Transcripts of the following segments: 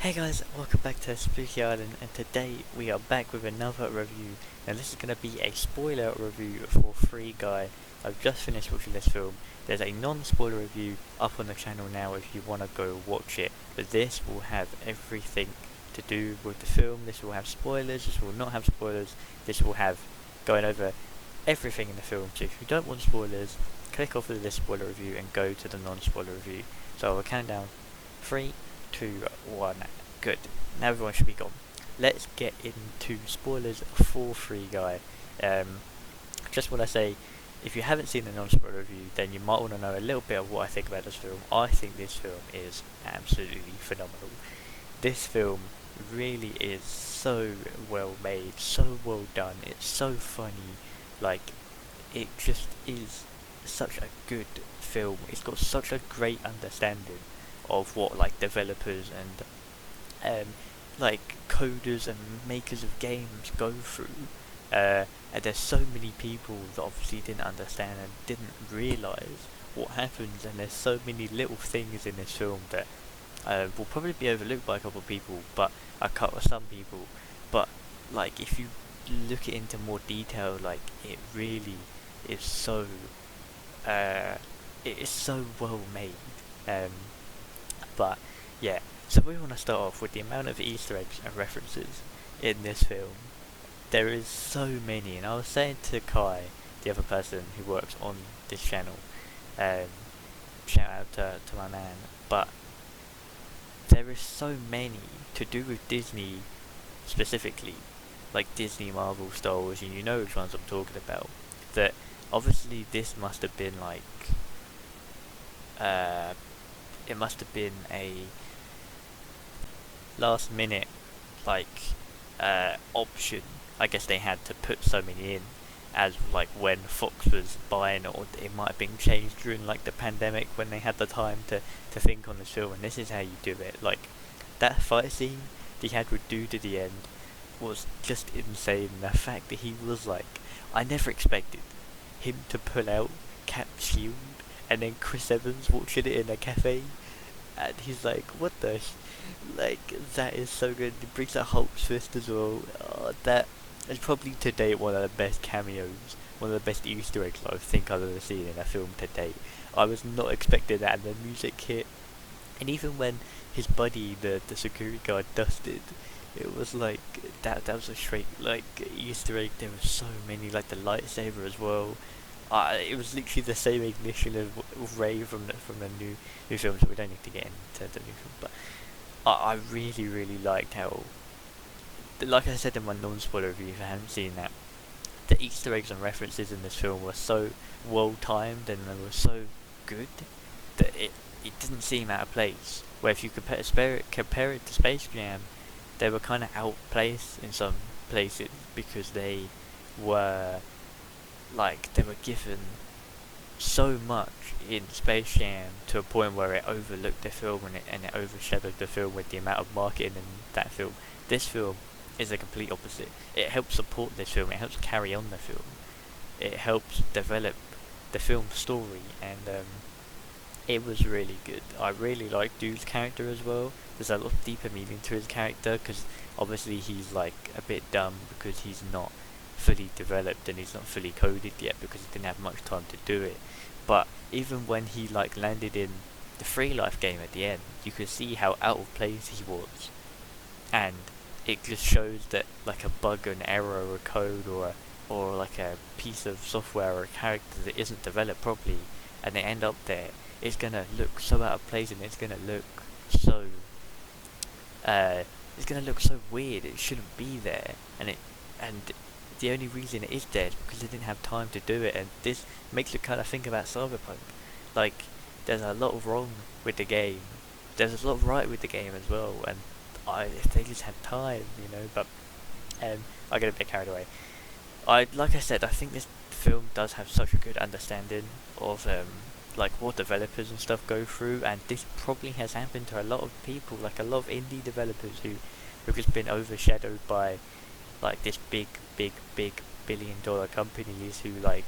Hey guys, welcome back to Spooky Island, and today we are back with another review. Now this is going to be a spoiler review for Free Guy. I've just finished watching this film. There's a non-spoiler review up on the channel now if you want to go watch it, but this will have everything to do with the film. This will have spoilers, this will not have spoilers, this will have going over everything in the film. So if you don't want spoilers, click off of this spoiler review and go to the non-spoiler review. So I'll count down 3, 2, 1. Good. Now everyone should be gone. Let's get into spoilers for Free Guy. Just want to say, if you haven't seen the non-spoiler review, then you might want to know a little bit of what I think about this film. I think this film is absolutely phenomenal. This film really is so well made, so well done. It's so funny. Like, it just is such a good film. It's got such a great understanding of what like developers and like coders and makers of games go through. And there's so many people that obviously didn't understand and didn't realise what happens, and there's so many little things in this film that will probably be overlooked by a couple of people, but some people. But like if you look it into more detail, like it really is so it is so well made. Um, but yeah, so we want to start off with the amount of Easter eggs and references in this film. There is so many, and I was saying to Kai, the other person who works on this channel, um, shout out to my man, but there is so many to do with Disney specifically, like Disney, Marvel, Star Wars, and you know which ones I'm talking about, that obviously this must have been like, uh, it must have been a last minute like option. I guess they had to put so many in, as like when Fox was buying it, or it might have been changed during like the pandemic when they had the time to think on the film, and this is how you do it. Like that fight scene he had with Dude at the end was just insane. The fact that he was like, I never expected him to pull out Cap's shield, and then Chris Evans watching it in a cafe, and he's like, what the like, that is so good. He brings out Hulk's fist as well. That is probably to date one of the best cameos, one of the best Easter eggs I think I've ever seen in a film to date. I was not expecting that, and the music hit, and even when his buddy, the security guard, dusted, it was like that was a straight like Easter egg. There were so many, like the lightsaber as well. It was literally the same ignition as Ray from the new film, so we don't need to get into the new film. But I really liked how, like I said in my non-spoiler review, if I haven't seen that, the Easter eggs and references in this film were so well timed and they were so good that it didn't seem out of place. Where if you compare it to Space Jam, they were kind of outplaced in some places because were they were given so much in Space Jam to a point where it overlooked the film, and it overshadowed the film with the amount of marketing in that film. This film is the complete opposite. It helps support this film, it helps carry on the film, it helps develop the film story, and it was really good. I really liked Dude's character as well. There's a lot of deeper meaning to his character, because obviously he's like a bit dumb because he's not fully developed and he's not fully coded yet because he didn't have much time to do it. But even when he like landed in the Free Life game at the end, you could see how out of place he was, and it just shows that like a bug, an error, or a code, or like a piece of software or a character that isn't developed properly, and they end up there, it's gonna look so out of place, and it's gonna look so weird. It shouldn't be there, and the only reason it is there is because they didn't have time to do it, and this makes you kind of think about Cyberpunk. Like, there's a lot wrong with the game, there's a lot right with the game as well, and if they just had time, but I get a bit carried away. Like I said, I think this film does have such a good understanding of like what developers and stuff go through, and this probably has happened to a lot of people, like a lot of indie developers who've just been overshadowed by like this big billion-dollar companies who like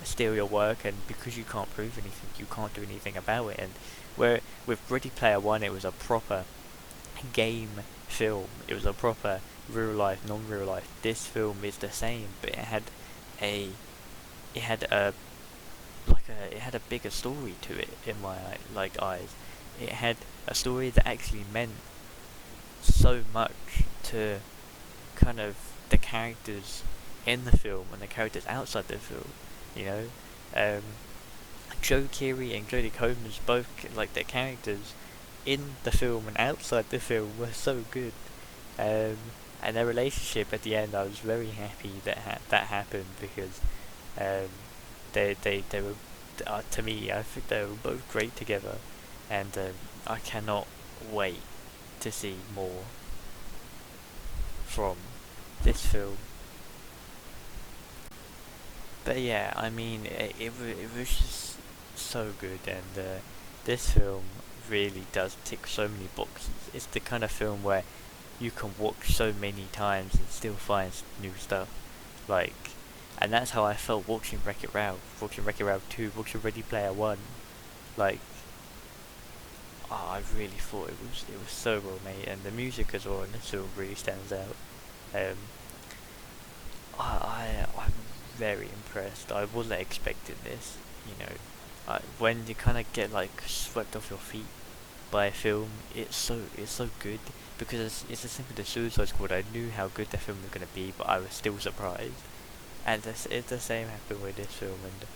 steal your work, and because you can't prove anything, you can't do anything about it. And where with Ready Player One, it was a proper game film. It was a proper real life, non-real life. This film is the same, but a it had a it had a bigger story to it in my eyes. It had a story that actually meant so much to kind of the characters in the film and the characters outside the film. You know, um, Joe Keery and Jodie Comer's both like their characters in the film and outside the film were so good. Um, and their relationship at the end, I was very happy that that happened because um, they were to me, I think they were both great together, and I cannot wait to see more from this film. But yeah, I mean, it was just so good, and this film really does tick so many boxes. It's the kind of film where you can watch so many times and still find new stuff. Like, and that's how I felt watching Wreck-It Ralph, watching Wreck-It Ralph 2, watching Ready Player One. Like, I really thought it was so well made, and the music as well in this film really stands out. Um, I'm very impressed. I wasn't expecting this. You know, when you kind of get like swept off your feet by a film, it's so good because it's the same with the Suicide Squad. I knew how good the film was gonna be, but I was still surprised. And it's the same happened with this film. And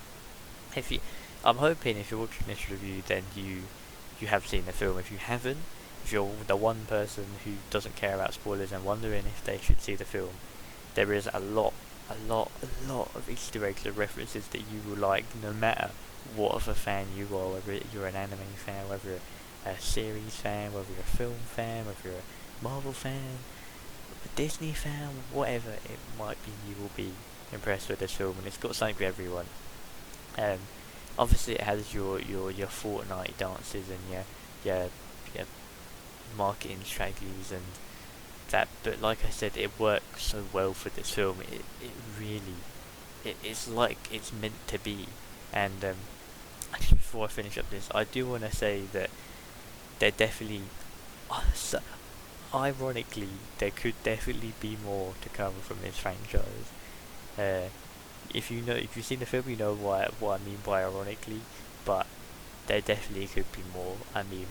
if you, I'm hoping if you're watching this review, then you have seen the film. If you haven't, if you're the one person who doesn't care about spoilers and wondering if they should see the film, there is a lot of Easter eggs and references that you will like, no matter what of a fan you are, whether you're an anime fan, whether you're a series fan, whether you're a film fan, whether you're a Marvel fan, a Disney fan, whatever it might be, you will be impressed with this film, and it's got something for everyone. Um, Obviously it has your Fortnite dances and your marketing strategies and that, but like I said, it works so well for this film. It really, it's like it's meant to be. And actually, before I finish up this, I do want to say that there definitely, so, ironically, there could definitely be more to come from this franchise. Uh, if you've seen the film, you know what I mean by ironically, but there definitely could be more. I mean,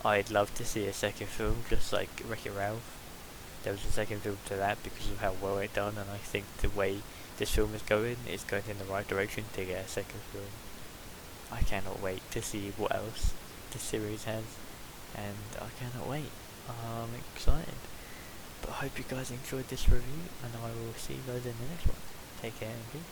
I'd love to see a second film, just like Wreck-It Ralph. There was a second film to that because of how well it done, and I think the way this film is going in the right direction to get a second film. I cannot wait to see what else this series has, and I cannot wait. I'm excited. But I hope you guys enjoyed this review, and I will see you guys in the next one. Take care and peace.